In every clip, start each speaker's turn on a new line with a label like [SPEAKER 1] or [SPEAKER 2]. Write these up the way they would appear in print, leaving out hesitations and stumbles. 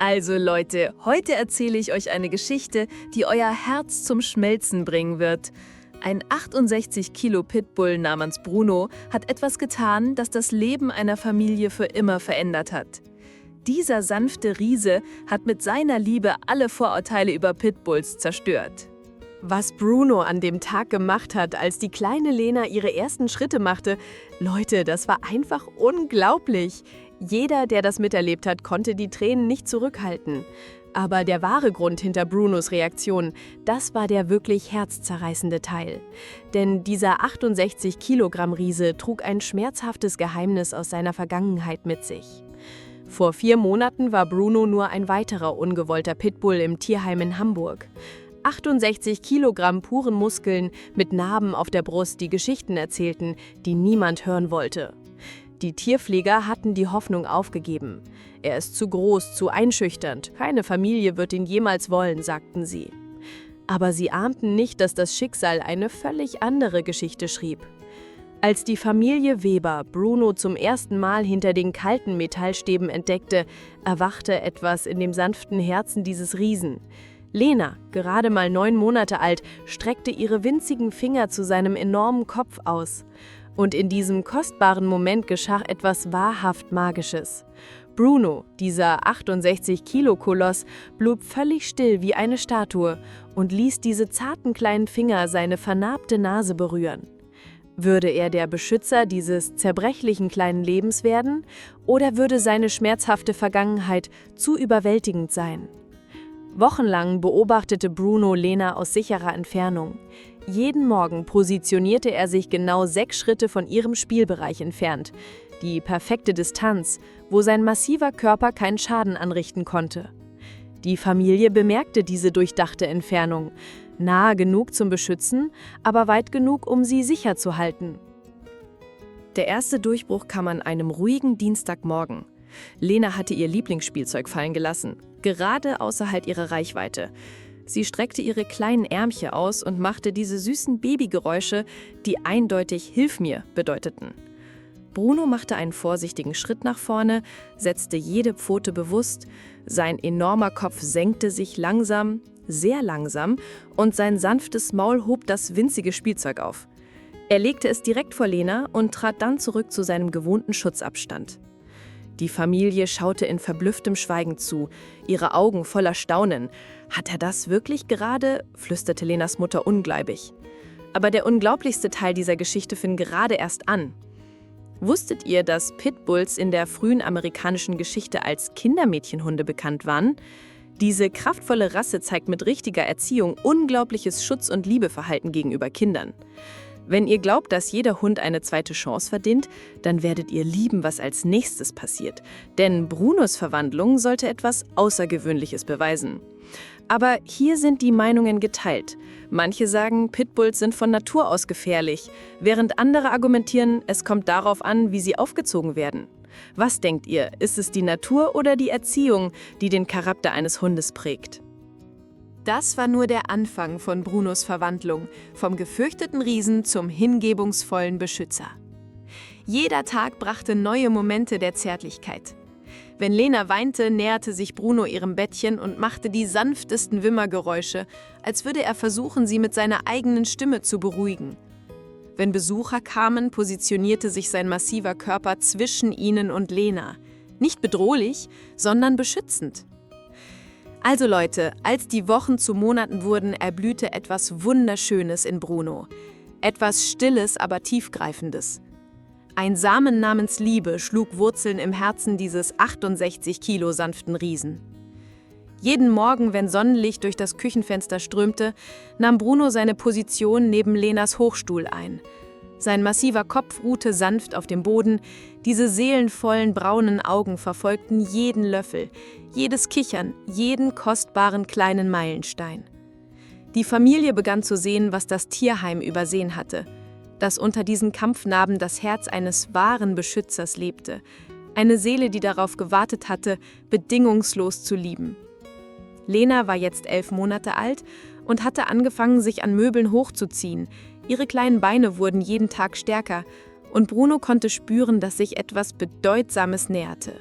[SPEAKER 1] Also Leute, heute erzähle ich euch eine Geschichte, die euer Herz zum Schmelzen bringen wird. Ein 68 Kilo Pitbull namens Bruno hat etwas getan, das das Leben einer Familie für immer verändert hat. Dieser sanfte Riese hat mit seiner Liebe alle Vorurteile über Pitbulls zerstört.
[SPEAKER 2] Was Bruno an dem Tag gemacht hat, als die kleine Lena ihre ersten Schritte machte, Leute, das war einfach unglaublich. Jeder, der das miterlebt hat, konnte die Tränen nicht zurückhalten. Aber der wahre Grund hinter Brunos Reaktion, das war der wirklich herzzerreißende Teil. Denn dieser 68 Kilogramm Riese trug ein schmerzhaftes Geheimnis aus seiner Vergangenheit mit sich. Vor 4 Monaten war Bruno nur ein weiterer ungewollter Pitbull im Tierheim in Hamburg. 68 Kilogramm puren Muskeln mit Narben auf der Brust, die Geschichten erzählten, die niemand hören wollte. Die Tierpfleger hatten die Hoffnung aufgegeben. Er ist zu groß, zu einschüchternd, keine Familie wird ihn jemals wollen, sagten sie. Aber sie ahnten nicht, dass das Schicksal eine völlig andere Geschichte schrieb. Als die Familie Weber Bruno zum ersten Mal hinter den kalten Metallstäben entdeckte, erwachte etwas in dem sanften Herzen dieses Riesen. Lena, gerade mal 9 Monate alt, streckte ihre winzigen Finger zu seinem enormen Kopf aus. Und in diesem kostbaren Moment geschah etwas wahrhaft Magisches. Bruno, dieser 68-Kilo-Koloss, blieb völlig still wie eine Statue und ließ diese zarten kleinen Finger seine vernarbte Nase berühren. Würde er der Beschützer dieses zerbrechlichen kleinen Lebens werden, oder würde seine schmerzhafte Vergangenheit zu überwältigend sein? Wochenlang beobachtete Bruno Lena aus sicherer Entfernung. Jeden Morgen positionierte er sich genau 6 Schritte von ihrem Spielbereich entfernt. Die perfekte Distanz, wo sein massiver Körper keinen Schaden anrichten konnte. Die Familie bemerkte diese durchdachte Entfernung. Nahe genug zum Beschützen, aber weit genug, um sie sicher zu halten. Der erste Durchbruch kam an einem ruhigen Dienstagmorgen. Lena hatte ihr Lieblingsspielzeug fallen gelassen, gerade außerhalb ihrer Reichweite. Sie streckte ihre kleinen Ärmchen aus und machte diese süßen Babygeräusche, die eindeutig »Hilf mir« bedeuteten. Bruno machte einen vorsichtigen Schritt nach vorne, setzte jede Pfote bewusst, sein enormer Kopf senkte sich langsam, sehr langsam, und sein sanftes Maul hob das winzige Spielzeug auf. Er legte es direkt vor Lena und trat dann zurück zu seinem gewohnten Schutzabstand. Die Familie schaute in verblüfftem Schweigen zu, ihre Augen voller Staunen. »Hat er das wirklich gerade?« flüsterte Lenas Mutter ungläubig. Aber der unglaublichste Teil dieser Geschichte fing gerade erst an. Wusstet ihr, dass Pitbulls in der frühen amerikanischen Geschichte als Kindermädchenhunde bekannt waren? Diese kraftvolle Rasse zeigt mit richtiger Erziehung unglaubliches Schutz- und Liebeverhalten gegenüber Kindern. Wenn ihr glaubt, dass jeder Hund eine zweite Chance verdient, dann werdet ihr lieben, was als nächstes passiert. Denn Brunos Verwandlung sollte etwas Außergewöhnliches beweisen. Aber hier sind die Meinungen geteilt. Manche sagen, Pitbulls sind von Natur aus gefährlich, während andere argumentieren, es kommt darauf an, wie sie aufgezogen werden. Was denkt ihr, ist es die Natur oder die Erziehung, die den Charakter eines Hundes prägt? Das war nur der Anfang von Brunos Verwandlung, vom gefürchteten Riesen zum hingebungsvollen Beschützer. Jeder Tag brachte neue Momente der Zärtlichkeit. Wenn Lena weinte, näherte sich Bruno ihrem Bettchen und machte die sanftesten Wimmergeräusche, als würde er versuchen, sie mit seiner eigenen Stimme zu beruhigen. Wenn Besucher kamen, positionierte sich sein massiver Körper zwischen ihnen und Lena. Nicht bedrohlich, sondern beschützend. Also Leute, als die Wochen zu Monaten wurden, erblühte etwas Wunderschönes in Bruno. Etwas Stilles, aber Tiefgreifendes. Ein Samen namens Liebe schlug Wurzeln im Herzen dieses 68 Kilo sanften Riesen. Jeden Morgen, wenn Sonnenlicht durch das Küchenfenster strömte, nahm Bruno seine Position neben Lenas Hochstuhl ein. Sein massiver Kopf ruhte sanft auf dem Boden, diese seelenvollen braunen Augen verfolgten jeden Löffel, jedes Kichern, jeden kostbaren kleinen Meilenstein. Die Familie begann zu sehen, was das Tierheim übersehen hatte, dass unter diesen Kampfnarben das Herz eines wahren Beschützers lebte, eine Seele, die darauf gewartet hatte, bedingungslos zu lieben. Lena war jetzt 11 Monate alt und hatte angefangen, sich an Möbeln hochzuziehen. Ihre kleinen Beine wurden jeden Tag stärker und Bruno konnte spüren, dass sich etwas Bedeutsames näherte.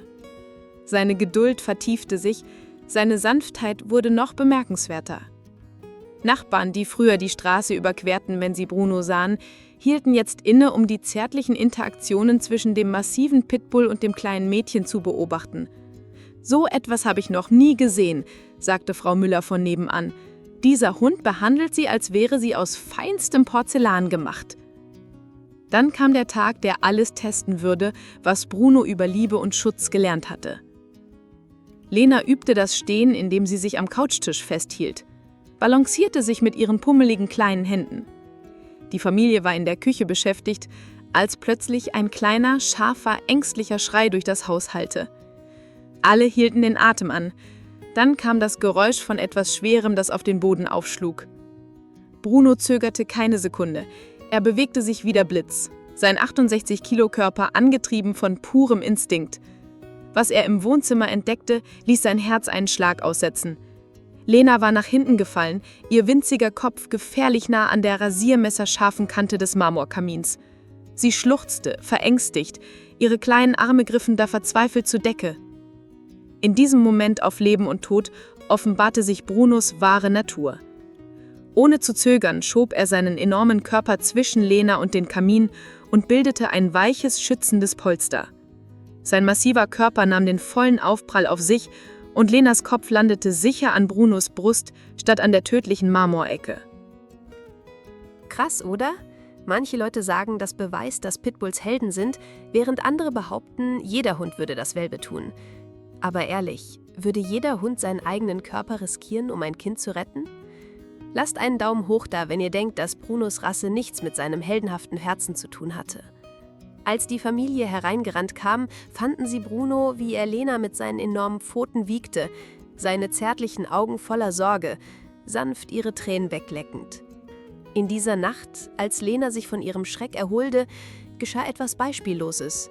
[SPEAKER 2] Seine Geduld vertiefte sich, Seine Sanftheit wurde noch bemerkenswerter. Nachbarn, die früher die Straße überquerten, wenn sie Bruno sahen, hielten jetzt inne, um die zärtlichen Interaktionen zwischen dem massiven Pitbull und dem kleinen Mädchen zu beobachten. »So etwas habe ich noch nie gesehen«, sagte Frau Müller von nebenan. »Dieser Hund behandelt sie, als wäre sie aus feinstem Porzellan gemacht.« Dann kam der Tag, der alles testen würde, was Bruno über Liebe und Schutz gelernt hatte. Lena übte das Stehen, indem sie sich am Couchtisch festhielt, balancierte sich mit ihren pummeligen kleinen Händen. Die Familie war in der Küche beschäftigt, als plötzlich ein kleiner, scharfer, ängstlicher Schrei durch das Haus hallte. Alle hielten den Atem an. Dann kam das Geräusch von etwas Schwerem, das auf den Boden aufschlug. Bruno zögerte keine Sekunde. Er bewegte sich wie der Blitz, sein 68-Kilo-Körper angetrieben von purem Instinkt. Was er im Wohnzimmer entdeckte, ließ sein Herz einen Schlag aussetzen. Lena war nach hinten gefallen, ihr winziger Kopf gefährlich nah an der rasiermesserscharfen Kante des Marmorkamins. Sie schluchzte, verängstigt, ihre kleinen Arme griffen da verzweifelt zur Decke. In diesem Moment auf Leben und Tod offenbarte sich Brunos wahre Natur. Ohne zu zögern schob er seinen enormen Körper zwischen Lena und den Kamin und bildete ein weiches, schützendes Polster. Sein massiver Körper nahm den vollen Aufprall auf sich und Lenas Kopf landete sicher an Brunos Brust statt an der tödlichen Marmorecke.
[SPEAKER 3] Krass, oder? Manche Leute sagen, das beweist, dass Pitbulls Helden sind, während andere behaupten, jeder Hund würde dasselbe tun. Aber ehrlich, würde jeder Hund seinen eigenen Körper riskieren, um ein Kind zu retten? Lasst einen Daumen hoch da, wenn ihr denkt, dass Brunos Rasse nichts mit seinem heldenhaften Herzen zu tun hatte. Als die Familie hereingerannt kam, fanden sie Bruno, wie er Lena mit seinen enormen Pfoten wiegte, seine zärtlichen Augen voller Sorge, sanft ihre Tränen wegleckend. In dieser Nacht, als Lena sich von ihrem Schreck erholte, geschah etwas Beispielloses.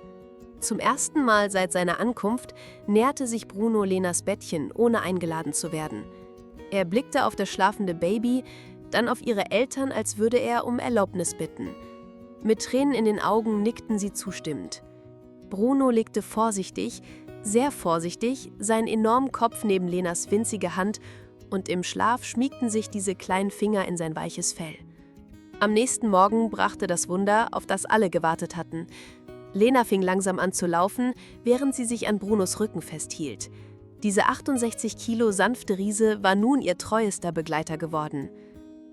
[SPEAKER 3] Zum ersten Mal seit seiner Ankunft näherte sich Bruno Lenas Bettchen, ohne eingeladen zu werden. Er blickte auf das schlafende Baby, dann auf ihre Eltern, als würde er um Erlaubnis bitten. Mit Tränen in den Augen nickten sie zustimmend. Bruno legte vorsichtig, sehr vorsichtig, seinen enormen Kopf neben Lenas winzige Hand und im Schlaf schmiegten sich diese kleinen Finger in sein weiches Fell. Am nächsten Morgen brachte das Wunder, auf das alle gewartet hatten. Lena fing langsam an zu laufen, während sie sich an Brunos Rücken festhielt. Diese 68 Kilo sanfte Riese war nun ihr treuester Begleiter geworden.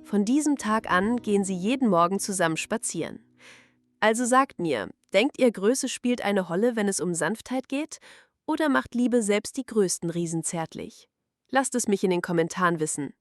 [SPEAKER 3] Von diesem Tag an gehen sie jeden Morgen zusammen spazieren. Also sagt mir, denkt ihr, Größe spielt eine Rolle, wenn es um Sanftheit geht? Oder macht Liebe selbst die größten Riesen zärtlich? Lasst es mich in den Kommentaren wissen.